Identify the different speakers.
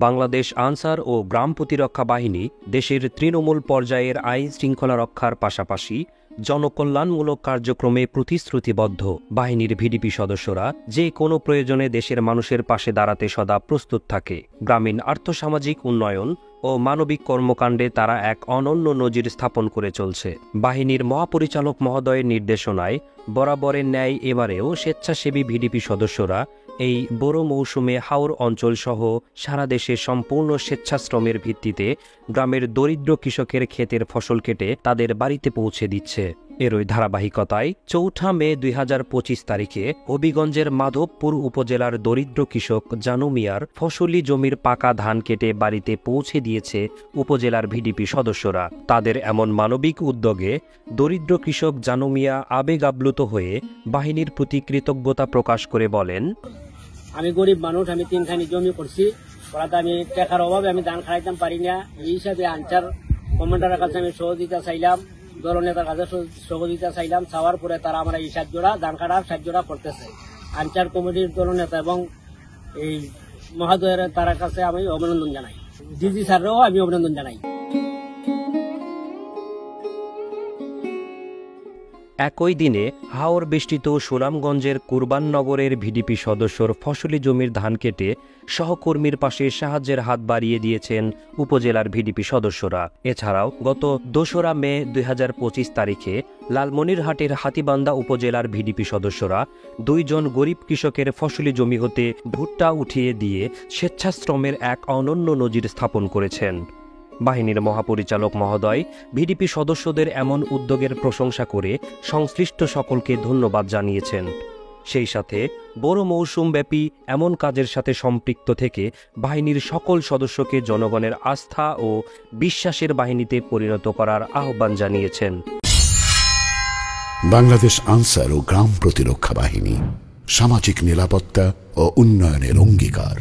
Speaker 1: বাংলাদেশ আনসার ও গ্রাম প্রতিরক্ষা বাহিনী দেশের তৃণমূল পর্যায়ের আইন শৃঙ্খলা রক্ষার পাশাপাশি জনকল্যাণমূলক কার্যক্রমে প্রতিশ্রুতিবদ্ধ। বাহিনীর ভিডিপি সদস্যরা যে কোনো প্রয়োজনে দেশের মানুষের পাশে দাঁড়াতে সদা প্রস্তুত থাকে। গ্রামীণ আর্থসামাজিক উন্নয়ন ও মানবিক কর্মকাণ্ডে তারা এক অনন্য নজির স্থাপন করে চলছে। বাহিনীর মহাপরিচালক মহোদয়ের নির্দেশনায় বরাবরের ন্যায় এবারেও স্বেচ্ছাসেবী ভিডিপি সদস্যরা এই বড় মৌসুমে হাওর অঞ্চলসহ সারা দেশে সম্পূর্ণ স্বেচ্ছাশ্রমের ভিত্তিতে গ্রামের দরিদ্র কৃষকের ক্ষেতের ফসল কেটে তাদের বাড়িতে পৌঁছে দিচ্ছে। এরই ধারাবাহিকতায় ৪ মে ২০২৫ তারিখে হবিগঞ্জের মাধবপুর উপজেলার দরিদ্র কৃষক জানু মিয়ার ফসলি জমির পাকা ধান কেটে বাড়িতে পৌঁছে দিয়েছে উপজেলার ভিডিপি সদস্যরা। তাদের এমন মানবিক উদ্যোগে দরিদ্র কৃষক জানু মিয়া আবেগ আপ্লুত হয়ে বাহিনীর প্রতি কৃতজ্ঞতা প্রকাশ করে বলেন,
Speaker 2: আমি গরিব মানুষ, আমি 3 খানি জমি করছি, ওরাতে আমি টাকার অভাবে আমি ধান খাইতাম পারি না। এই হিসাবে আনসার কমান্ডারের কাছে আমি সহযোগিতা চাইলাম, দলনেতার কাছে সহযোগিতা চাইলাম। চাওয়ার পরে তারা আমরা এই সাহায্যটা ধান কাটার সাহায্যটা করতেছে। আনসার কমিটির দলনেতা এবং এই মহোদয়ের তার কাছে আমি অভিনন্দন জানাই। ডিজি স্যারও আমি অভিনন্দন জানাই।
Speaker 1: একই দিনে হাওর বেষ্টিত সুনামগঞ্জের কুরবাননগরের ভিডিপি সদস্যর ফসলি জমির ধান কেটে সহকর্মীর পাশে সাহায্যের হাত বাড়িয়ে দিয়েছেন উপজেলার ভিডিপি সদস্যরা। এছাড়াও গত ২রা মে ২০২৫ তারিখে লালমনিরহাটের হাতীবান্ধা উপজেলার ভিডিপি সদস্যরা 2 জন গরিব কৃষকের ফসলি জমি হতে ভুট্টা উঠিয়ে দিয়ে স্বেচ্ছাশ্রমের এক অনন্য নজির স্থাপন করেছেন। বাহিনীর মহাপরিচালক মহোদয় ভিডিপি সদস্যদের এমন উদ্যোগের প্রশংসা করে সংশ্লিষ্ট সকলকে ধন্যবাদ জানিয়েছেন। সেই সাথে বড় মৌসুমব্যাপী এমন কাজের সাথে সম্পৃক্ত থেকে বাহিনীর সকল সদস্যকে জনগণের আস্থা ও বিশ্বাসের বাহিনীতে পরিণত করার আহ্বান জানিয়েছেন।
Speaker 3: বাংলাদেশ আনসার ও গ্রাম প্রতিরক্ষা বাহিনী সামাজিক নিরাপত্তা ও উন্নয়নের অঙ্গীকার।